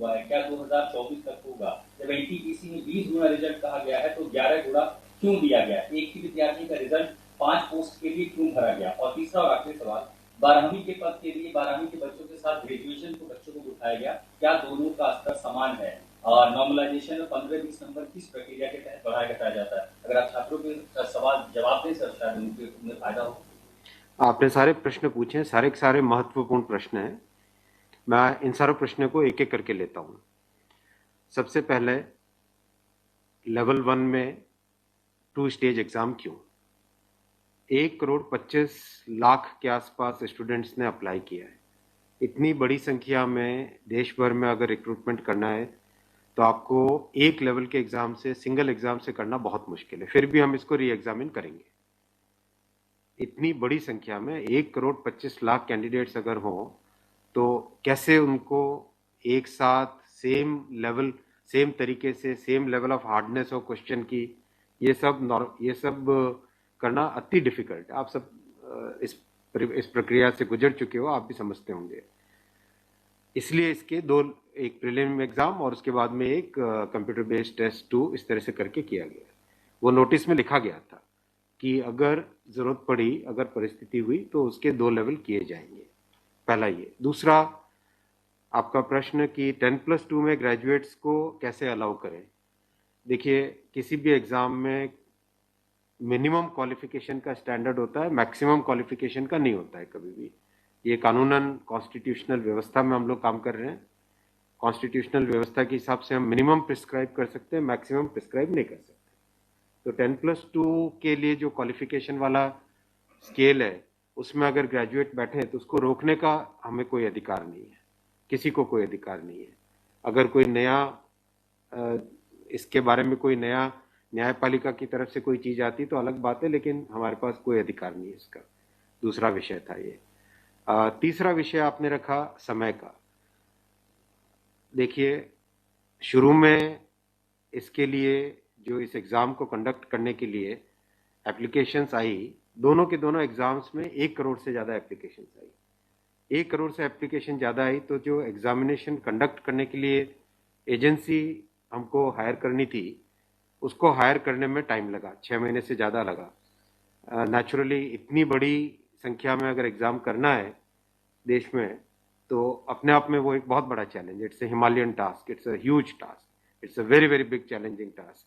हुआ है, क्या 2024 तक होगा? जब एनटीपीसी में 20 गुना रिजल्ट कहा गया है तो 11 गुना क्यों दिया गया? एक ही विद्यार्थी का रिजल्ट 5 पोस्ट के लिए क्यों भरा गया? और तीसरा और आखिरी सवाल, 12वीं के पद के लिए 12वीं के बच्चों के साथ ग्रेजुएशन के बच्चों को बिठाया गया, क्या दोनों का स्तर समान है? और नॉर्मलाइजेशन में 15-20 नंबर किस प्रक्रिया के तहत बढ़ाया घटाया जाता है? अगर आप छात्रों के सवाल जवाब दें सर, शायद उन्हें फायदा हो। आपने सारे प्रश्न पूछे हैं, सारे के सारे महत्वपूर्ण प्रश्न हैं। मैं इन सारे प्रश्नों को एक एक करके लेता हूं। सबसे पहले लेवल 1 में 2 स्टेज एग्जाम क्यों? 1,25,00,000 के आसपास स्टूडेंट्स ने अप्लाई किया है। इतनी बड़ी संख्या में देश भर में अगर रिक्रूटमेंट करना है तो आपको एक लेवल के एग्जाम से, सिंगल एग्जाम से करना बहुत मुश्किल है। फिर भी हम इसको री एग्जामिन करेंगे। इतनी बड़ी संख्या में 1,25,00,000 कैंडिडेट्स अगर हो तो कैसे उनको एक साथ सेम तरीके से same level of hardness of question की, ये सब करना अति डिफिकल्ट। आप सब इस प्रक्रिया से गुजर चुके हो, आप भी समझते होंगे। इसलिए इसके दो, एक प्रीलिम एग्जाम और उसके बाद में एक कंप्यूटर बेस्ड टेस्ट 2 इस तरह से करके किया गया। वो नोटिस में लिखा गया था कि अगर जरूरत पड़ी, अगर परिस्थिति हुई तो उसके 2 लेवल किए जाएंगे। पहला ये। दूसरा, आपका प्रश्न कि 10+2 में ग्रेजुएट्स को कैसे अलाउ करें। देखिए, किसी भी एग्जाम में मिनिमम क्वालिफिकेशन का स्टैंडर्ड होता है, मैक्सिमम क्वालिफिकेशन का नहीं होता है कभी भी। ये कानूनन कॉन्स्टिट्यूशनल व्यवस्था में हम लोग काम कर रहे हैं। कॉन्स्टिट्यूशनल व्यवस्था के हिसाब से हम मिनिमम प्रिस्क्राइब कर सकते हैं, मैक्सिमम प्रिस्क्राइब नहीं कर सकते। तो 10+2 के लिए जो क्वालिफिकेशन वाला स्केल है, उसमें अगर ग्रेजुएट बैठे हैं तो उसको रोकने का हमें कोई अधिकार नहीं है, किसी को कोई अधिकार नहीं है। अगर कोई नया इसके बारे में कोई नया न्यायपालिका की तरफ से कोई चीज आती तो अलग बात है, लेकिन हमारे पास कोई अधिकार नहीं है इसका। दूसरा विषय था ये। तीसरा विषय आपने रखा समय का। देखिए, शुरू में इसके लिए जो इस एग्जाम को कंडक्ट करने के लिए एप्लीकेशंस आई, दोनों के दोनों एग्जाम्स में 1 करोड़ से ज्यादा एप्लीकेशंस आई। 1 करोड़ से एप्लीकेशन ज्यादा आई तो जो एग्जामिनेशन कंडक्ट करने के लिए एजेंसी हमको हायर करनी थी, उसको हायर करने में टाइम लगा, 6 महीने से ज्यादा लगा। नेचुरली इतनी बड़ी संख्या में अगर एग्जाम करना है देश में तो अपने आप में वो एक बहुत बड़ा challenge. It's a Himalayan task, it's a huge task, it's a very very big challenging task.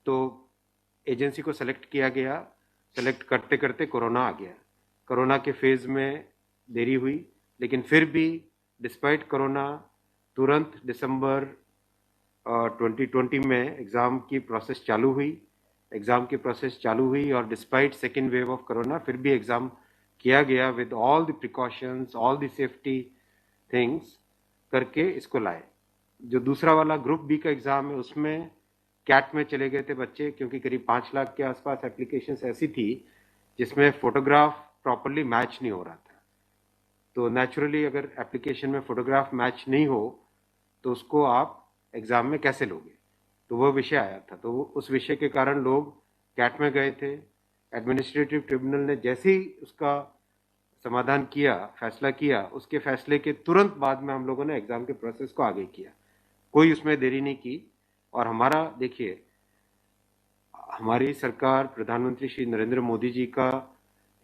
तो एजेंसी को सेलेक्ट किया गया। सेलेक्ट करते करते कोरोना आ गया। कोरोना के फेज में देरी हुई, लेकिन फिर भी डिस्पाइट कोरोना तुरंत दिसंबर 2020 में एग्ज़ाम की प्रोसेस चालू हुई। एग्ज़ाम की प्रोसेस चालू हुई और despite second wave of corona फिर भी एग्ज़ाम किया गया with all the precautions, all the safety things करके इसको लाए। जो दूसरा वाला ग्रुप बी का एग्ज़ाम है उसमें कैट में चले गए थे बच्चे, क्योंकि करीब 5 लाख के आसपास एप्लीकेशंस ऐसी थी जिसमें फोटोग्राफ प्रॉपरली मैच नहीं हो रहा था। तो नेचुरली अगर एप्लीकेशन में फोटोग्राफ मैच नहीं हो तो उसको आप एग्जाम में कैसे लोगे, तो वो विषय आया था। तो उस विषय के कारण लोग कैट में गए थे। एडमिनिस्ट्रेटिव ट्रिब्यूनल ने जैसे ही उसका समाधान किया, फैसला किया, उसके फैसले के तुरंत बाद में हम लोगों ने एग्जाम के प्रोसेस को आगे किया। कोई उसमें देरी नहीं की। और हमारा, देखिए, हमारी सरकार, प्रधानमंत्री श्री नरेंद्र मोदी जी का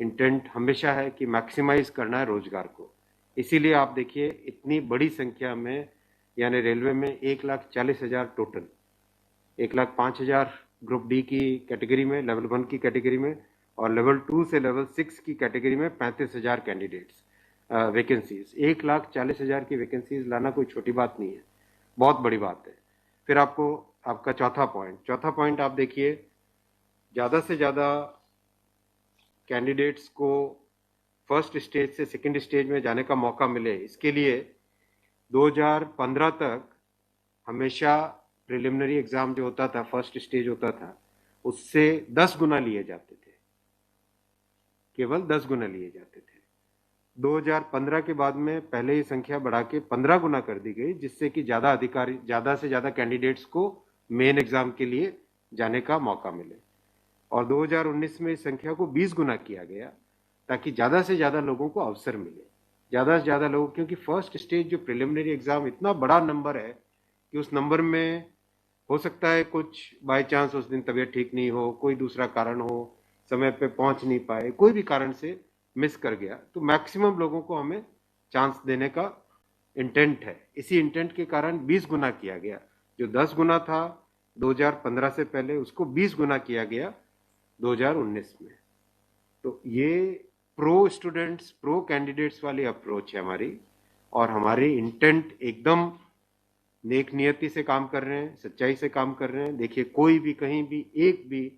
इंटेंट हमेशा है कि मैक्सिमाइज करना है रोजगार को। इसीलिए आप देखिए, इतनी बड़ी संख्या में, यानी रेलवे में 1,40,000 टोटल, 1,05,000 ग्रुप डी की कैटेगरी में, लेवल 1 की कैटेगरी में, और लेवल 2 से लेवल 6 की कैटेगरी में 35,000 कैंडिडेट्स वैकेंसीज। 1,40,000 की वैकेंसीज लाना कोई छोटी बात नहीं है, बहुत बड़ी बात है। फिर आपका चौथा पॉइंट आप देखिए, ज़्यादा से ज़्यादा कैंडिडेट्स को फर्स्ट स्टेज से सेकंड स्टेज में जाने का मौका मिले, इसके लिए 2015 तक हमेशा प्रिलिमिनरी एग्जाम जो होता था, फर्स्ट स्टेज होता था, उससे 10 गुना लिए जाते थे, केवल 10 गुना लिए जाते थे। 2015 के बाद में पहले ही संख्या बढ़ा के 15 गुना कर दी गई, जिससे कि ज़्यादा से ज़्यादा कैंडिडेट्स को मेन एग्जाम के लिए जाने का मौका मिले। और 2019 में इस संख्या को 20 गुना किया गया ताकि ज़्यादा से ज़्यादा लोगों को अवसर मिले। ज़्यादा से ज़्यादा लोग, क्योंकि फर्स्ट स्टेज जो प्रिलिमिनरी एग्ज़ाम इतना बड़ा नंबर है कि उस नंबर में हो सकता है कुछ बाय चांस उस दिन तबीयत ठीक नहीं हो, कोई दूसरा कारण हो, समय पे पहुंच नहीं पाए, कोई भी कारण से मिस कर गया, तो मैक्सिमम लोगों को हमें चांस देने का इंटेंट है। इसी इंटेंट के कारण 20 गुना किया गया। जो 10 गुना था 2015 से पहले, उसको 20 गुना किया गया 2019 में। तो ये प्रो स्टूडेंट्स, प्रो कैंडिडेट्स वाली अप्रोच है हमारी, और हमारी इंटेंट एकदम नेक नियति से काम कर रहे हैं, सच्चाई से काम कर रहे हैं। देखिए, कोई भी कहीं भी एक भी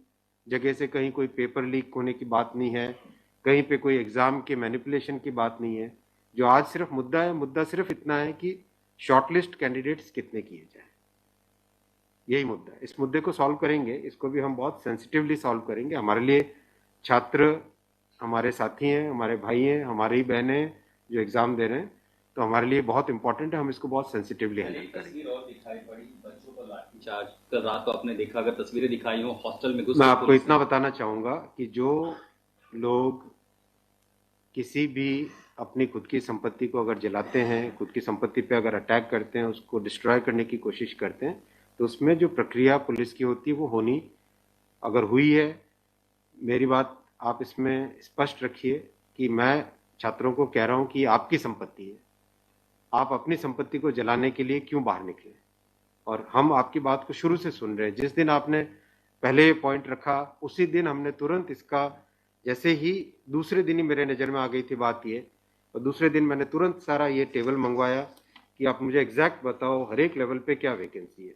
जगह से कहीं कोई पेपर लीक होने की बात नहीं है, कहीं पे कोई एग्जाम के मैनिपुलेशन की बात नहीं है। जो आज सिर्फ मुद्दा है, मुद्दा सिर्फ इतना है कि शॉर्टलिस्ट कैंडिडेट्स कितने किए जाए, यही मुद्दा है। इस मुद्दे को सॉल्व करेंगे, इसको भी हम बहुत सेंसिटिवली सॉल्व करेंगे। हमारे लिए छात्र हमारे साथी हैं, हमारे भाई हैं, हमारी बहनें जो एग्जाम दे रहे हैं, तो हमारे लिए बहुत इंपॉर्टेंट है, हम इसको बहुत सेंसिटिवली हैंडल करेंगे। तस्वीर और दिखाई पड़ी बच्चों पर लाठीचार्ज, कल रात को आपने देखा, अगर तस्वीरें दिखाई हो हॉस्टल में घुस, मैं आपको इतना बताना चाहूंगा कि जो लोग किसी भी अपनी खुद की संपत्ति को अगर जलाते हैं, खुद की संपत्ति पे अगर अटैक करते हैं, उसको डिस्ट्रॉय करने की कोशिश करते हैं, तो उसमें जो प्रक्रिया पुलिस की होती है वो होनी, अगर हुई है, मेरी बात आप इसमें स्पष्ट रखिए कि मैं छात्रों को कह रहा हूं कि आपकी संपत्ति है, आप अपनी संपत्ति को जलाने के लिए क्यों बाहर निकले। और हम आपकी बात को शुरू से सुन रहे हैं। जिस दिन आपने पहले पॉइंट रखा, उसी दिन हमने तुरंत इसका, जैसे ही दूसरे दिन ही मेरे नज़र में आ गई थी बात ये, और दूसरे दिन मैंने तुरंत सारा ये टेबल मंगवाया कि आप मुझे एग्जैक्ट बताओ हर एक लेवल पे क्या वैकेंसी है,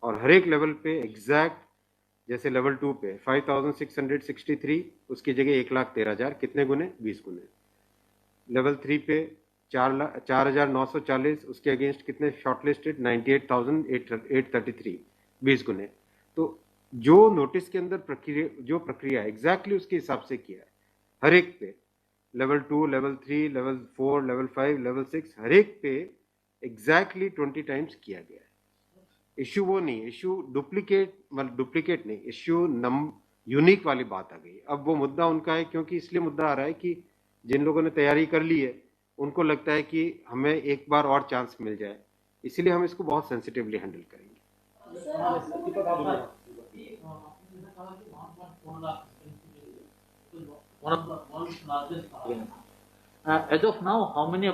और हर एक लेवल पे एग्जैक्ट, जैसे लेवल 2 पे 5663, उसकी जगह 1,13,000, कितने गुने? 20 गुने। लेवल 3 पे 4,940, उसके अगेंस्ट कितने शॉर्टलिस्टेड? 98,833, 20 गुने। तो जो नोटिस के अंदर प्रक्रिया एग्जैक्टली उसके हिसाब से किया है, हर एक पे, level 2, level 3, level 4, level 5, level 6, हर एक पे एग्जैक्टली 20 टाइम्स किया गया है। इश्यू वो नहीं, इश्यू डुप्लीकेट नहीं, इश्यू यूनिक वाली बात आ गई। अब वो मुद्दा उनका है, क्योंकि इसलिए मुद्दा आ रहा है कि जिन लोगों ने तैयारी कर ली है उनको लगता है कि हमें एक बार और चांस मिल जाए, इसलिए हम इसको बहुत सेंसिटिवली हैंडल करेंगे। As of now, how many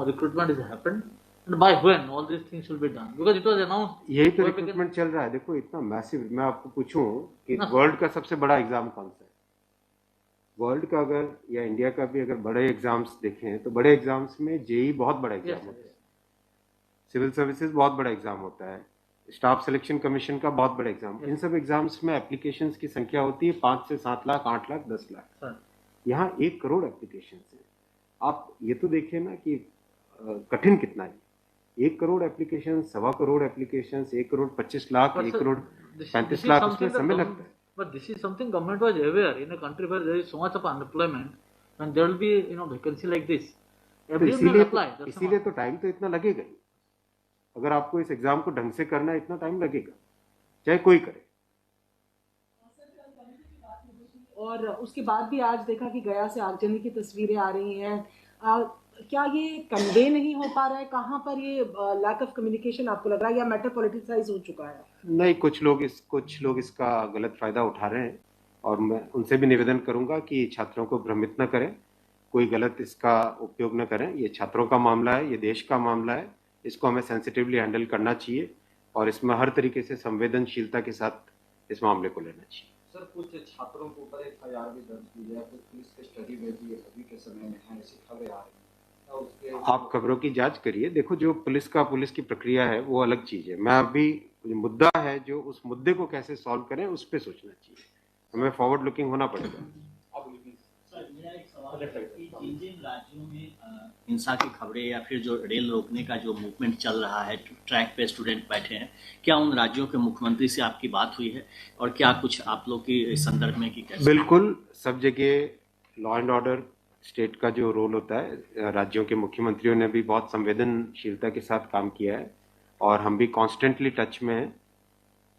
recruitment has happened, and by when all these things will be done? Because it was announced. यही तो रिक्रूटमेंट चल रहा है। देखो, इतना मैसिव, मैं आपको पूछूं कि वर्ल्ड का सबसे बड़ा एग्जाम कौन सा है? वर्ल्ड का अगर, या इंडिया का भी अगर बड़े एग्जाम्स देखें, तो बड़े एग्जाम्स में जेई बहुत बड़ा एग्जाम होता है, सिविल सर्विसेज बहुत बड़ा एग्जाम होता है, स्टाफ सिलेक्शन कमीशन का बहुत बड़ा एग्जाम। इन सब एग्जाम्स में एप्लीकेशंस की संख्या होती है 5 से 7 लाख, 8 लाख, 10 लाख। यहाँ 1 करोड़ एप्लीकेशंस है। आप ये तो देखिए ना कि कठिन कितना है। 1 करोड़ एप्लीकेशन, 1.25 करोड़ एप्लीकेशन, 1 करोड़ 25 लाख, 1 करोड़ 35 लाख, उसमें समय लगता है। But this is something government was aware. In a country where there is so much of unemployment, and there will be vacancy like this, everyone will apply. इसीलिए तो टाइम तो इतना लगेगा ही। अगर आपको इस एग्जाम को ढंग से करना है, इतना टाइम लगेगा, चाहे कोई करे। और उसके बाद भी आज देखा कि गया से आगजनी की तस्वीरें आ रही हैं। क्या ये कन्वे नहीं हो पा रहा है? कहाँ पर ये लैक ऑफ कम्युनिकेशन आपको लग रहा है, या मैटर पॉलिटिसाइज हो चुका है? नहीं, कुछ लोग इसका गलत फायदा उठा रहे हैं, और मैं उनसे भी निवेदन करूंगा कि छात्रों को भ्रमित न करें, कोई गलत इसका उपयोग न करें। ये छात्रों का मामला है, ये देश का मामला है, इसको हमें सेंसिटिवली हैंडल करना चाहिए, और इसमें हर तरीके से संवेदनशीलता के साथ इस मामले को लेना चाहिए। सर, कुछ छात्रों के ऊपर FIR भी दर्ज की है, कुछ पुलिस के स्टडी में भी अभी के समय में है, ऐसी खबरें आ रही हैं। आप खबरों की जांच करिए। देखो, जो पुलिस की प्रक्रिया है वो अलग चीज है। मैं अभी, मुद्दा है जो, उस मुद्दे को कैसे सॉल्व करें उस पर सोचना चाहिए, हमें फॉरवर्ड लुकिंग होना पड़ेगा। मेरा एक सवाल है कि जिन राज्यों में हिंसा की खबरें या फिर जो रेल रोकने का जो मूवमेंट चल रहा है, ट्रैक पे स्टूडेंट बैठे हैं, क्या उन राज्यों के मुख्यमंत्री से आपकी बात हुई है, और क्या कुछ आप लोग की इस संदर्भ में कि कैसे? बिल्कुल, सब जगह लॉ एंड ऑर्डर स्टेट का जो रोल होता है, राज्यों के मुख्यमंत्रियों ने भी बहुत संवेदनशीलता के साथ काम किया है, और हम भी कॉन्स्टेंटली टच में हैं,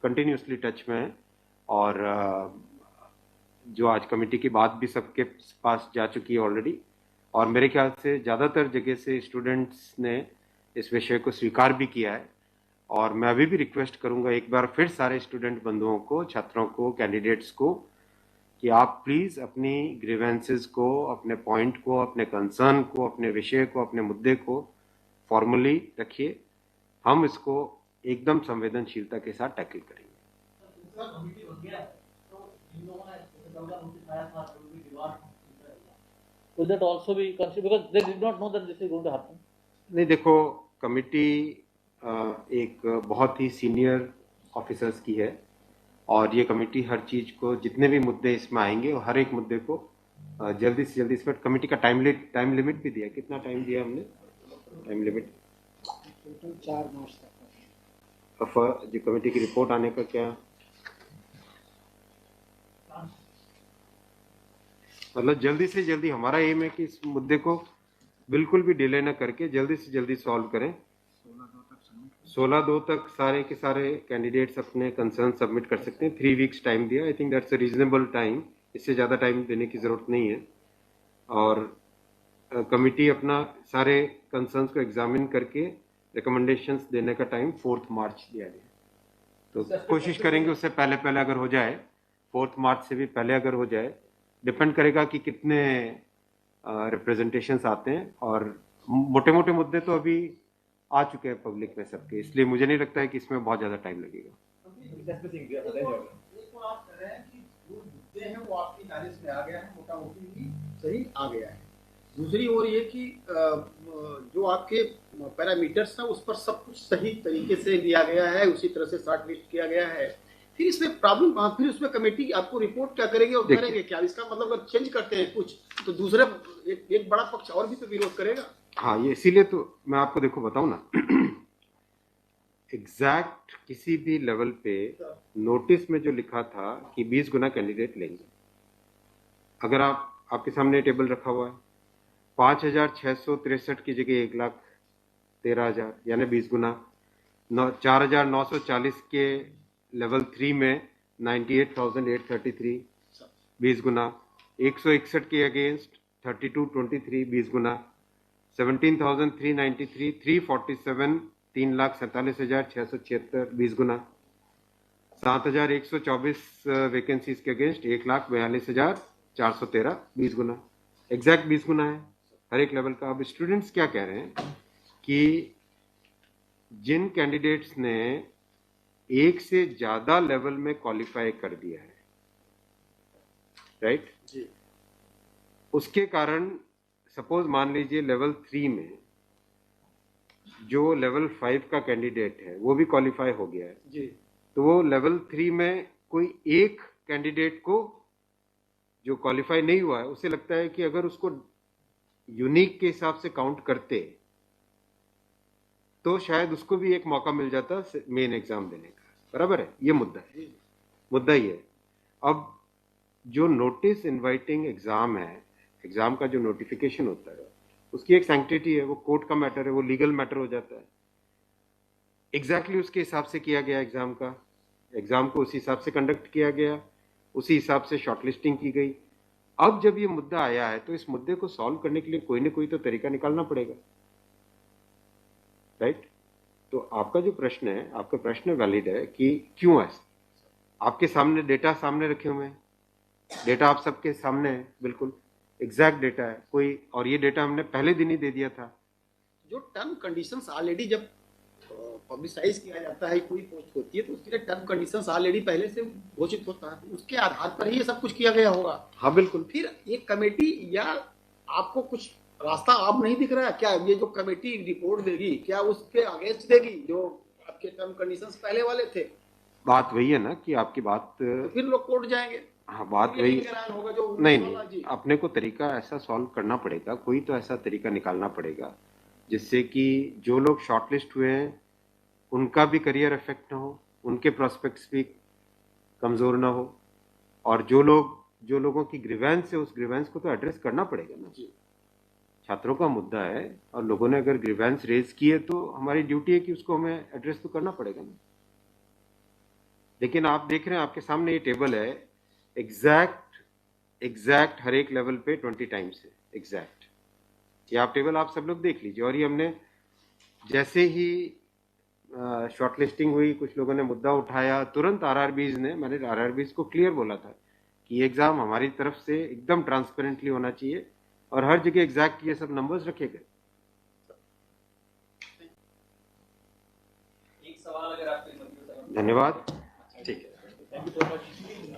कंटिन्यूसली टच में हैं। और जो आज कमेटी की बात भी सबके पास जा चुकी है ऑलरेडी, और मेरे ख्याल से ज़्यादातर जगह से स्टूडेंट्स ने इस विषय को स्वीकार भी किया है। और मैं अभी भी रिक्वेस्ट करूंगा एक बार फिर सारे स्टूडेंट बंधुओं को, छात्रों को, कैंडिडेट्स को कि आप प्लीज़ अपनी ग्रीवेंसेस को, अपने पॉइंट को, अपने कंसर्न को, अपने विषय को, अपने मुद्दे को फॉर्मली रखिए। हम इसको एकदम संवेदनशीलता के साथ टैकल करेंगे। Will that also be considered, because they did not know that this is going to happen? नहीं, देखो, कमिटी एक बहुत ही सीनियर ऑफिसर्स की है और ये कमेटी हर चीज़ को, जितने भी मुद्दे इसमें आएंगे और हर एक मुद्दे को जल्दी से जल्दी, इसमें कमेटी का टाइम लिमिट भी दिया। कितना टाइम दिया हमने? टाइम लिमिट टोटल 4 मार्च तक। जो कमेटी की रिपोर्ट आने का क्या मतलब, जल्दी से जल्दी हमारा एम है कि इस मुद्दे को बिल्कुल भी डिले ना करके जल्दी से जल्दी सॉल्व करें। 16/2 तक सारे के सारे कैंडिडेट्स अपने कंसर्न सबमिट कर सकते हैं। 3 वीक्स टाइम दिया। I think that's a reasonable time. इससे ज़्यादा टाइम देने की ज़रूरत नहीं है। और कमिटी अपना सारे कंसर्न्स को एग्जामिन करके रिकमेंडेशंस देने का टाइम 4 मार्च दिया गया। तो कोशिश करेंगे उससे पहले अगर हो जाए, 4 मार्च से भी पहले अगर हो जाए। डिपेंड करेगा कि कितने रिप्रेजेंटेशंस आते हैं। और मोटे मोटे मुद्दे तो अभी आ चुके हैं पब्लिक में सबके, इसलिए मुझे नहीं लगता है कि इसमें बहुत ज़्यादा टाइम लगेगा। वो आपकी नॉलेज में आ गया है, मोटा मोटी सही आ गया है। दूसरी ओर ये कि जो आपके पैरामीटर्स हैं उस पर सब कुछ सही तरीके से लिया गया है, उसी तरह से शॉर्ट लिस्ट किया गया है। फिर इसमें प्रॉब्लम कहाँ? फिर उसमें कमेटी आपको रिपोर्ट क्या करेगी और करेंगे क्या? इसका मतलब अगर चेंज करते हैं कुछ तो दूसरे एक बड़ा पक्ष और भी तो विरोध करेगा। हाँ, ये इसीलिए तो मैं आपको देखो बताऊं ना, एग्जैक्ट किसी भी लेवल पे नोटिस में जो लिखा था कि 20 गुना कैंडिडेट लेंगे, अगर आपके सामने टेबल रखा हुआ है, 5,663 की जगह 1,13,000 यानी 20 गुना। 4,940 के लेवल 3 में 98,833 20 गुना। 161 के अगेंस्ट 3223 20 गुना। 17,393 347 3,47,676 20 गुना। 7,124 वैकेंसीज के अगेंस्ट 1,42,413 20 गुना। एग्जैक्ट 20 गुना है हर एक लेवल का। अब स्टूडेंट्स क्या कह रहे हैं कि जिन कैंडिडेट्स ने एक से ज्यादा लेवल में क्वालिफाई कर दिया है, राइट जी, उसके कारण सपोज मान लीजिए लेवल 3 में जो लेवल 5 का कैंडिडेट है वो भी क्वालिफाई हो गया है जी, तो वो लेवल 3 में कोई एक कैंडिडेट को जो क्वालिफाई नहीं हुआ है, उसे लगता है कि अगर उसको यूनिक के हिसाब से काउंट करते तो शायद उसको भी एक मौका मिल जाता मेन एग्जाम देने का। बराबर है, ये मुद्दा है, मुद्दा ही है। अब जो नोटिस इनवाइटिंग एग्जाम है, एग्जाम का जो नोटिफिकेशन होता है उसकी एक सैंक्टिटी है, वो कोर्ट का मैटर है, वो लीगल मैटर हो जाता है। एग्जैक्टली उसके हिसाब से किया गया एग्जाम का, एग्जाम को उसी हिसाब से कंडक्ट किया गया, उसी हिसाब से शॉर्टलिस्टिंग की गई। अब जब ये मुद्दा आया है तो इस मुद्दे को सॉल्व करने के लिए कोई ना कोई तो तरीका निकालना पड़ेगा, राइट? तो आपका जो प्रश्न है, आपका प्रश्न वैलिड है कि क्यों ऐसा। आपके सामने डेटा सामने रखे हुए हैं, डेटा आप सबके सामने है, बिल्कुल एग्जैक्ट डेटा है कोई, और ये डेटा हमने पहले दिन ही दे दिया था। जो टर्म कंडीशंस ऑलरेडी जब पब्लिसाइज किया जाता है, कोई पोस्ट होती है तो उसके लिए टर्म कंडीशंस ऑलरेडी पहले से घोषित होता है, उसके आधार पर ही ये सब कुछ किया गया होगा। हाँ बिल्कुल। फिर एक कमेटी या आपको कुछ रास्ता आप नहीं दिख रहा है क्या? ये जो कमेटी रिपोर्ट देगी क्या उसके अगेंस्ट देगी जो आपके टर्म कंडीशंस पहले वाले थे? बात वही है ना कि आपकी बात तो फिर लोग कोर्ट जाएंगे। हाँ, बात वही होगा जो नहीं, अपने को तरीका ऐसा सॉल्व करना पड़ेगा, कोई तो ऐसा तरीका निकालना पड़ेगा जिससे कि जो लोग शॉर्टलिस्ट हुए हैं उनका भी करियर इफेक्ट ना हो, उनके प्रोस्पेक्ट्स भी कमजोर ना हो, और जो लोगों की ग्रीवेंस है उस ग्रीवेंस को तो एड्रेस करना पड़ेगा ना। छात्रों का मुद्दा है और लोगों ने अगर ग्रीवेंस रेज की है तो हमारी ड्यूटी है कि उसको हमें एड्रेस तो करना पड़ेगा ना। लेकिन आप देख रहे हैं आपके सामने ये टेबल है, एग्जैक्ट हर एक लेवल पे 20 टाइम्स है एग्जैक्ट। ये आप टेबल आप सब लोग देख लीजिए। और ये हमने जैसे ही शॉर्टलिस्टिंग हुई, कुछ लोगों ने मुद्दा उठाया, तुरंत मैंने आरआरबीज को क्लियर बोला था कि ये एग्जाम हमारी तरफ से एकदम ट्रांसपेरेंटली होना चाहिए और हर जगह एग्जैक्ट ये सब नंबर्स रखे गए। एक सवाल अगर आपके धन्यवाद। ठीक है, थैंक यू सो मच।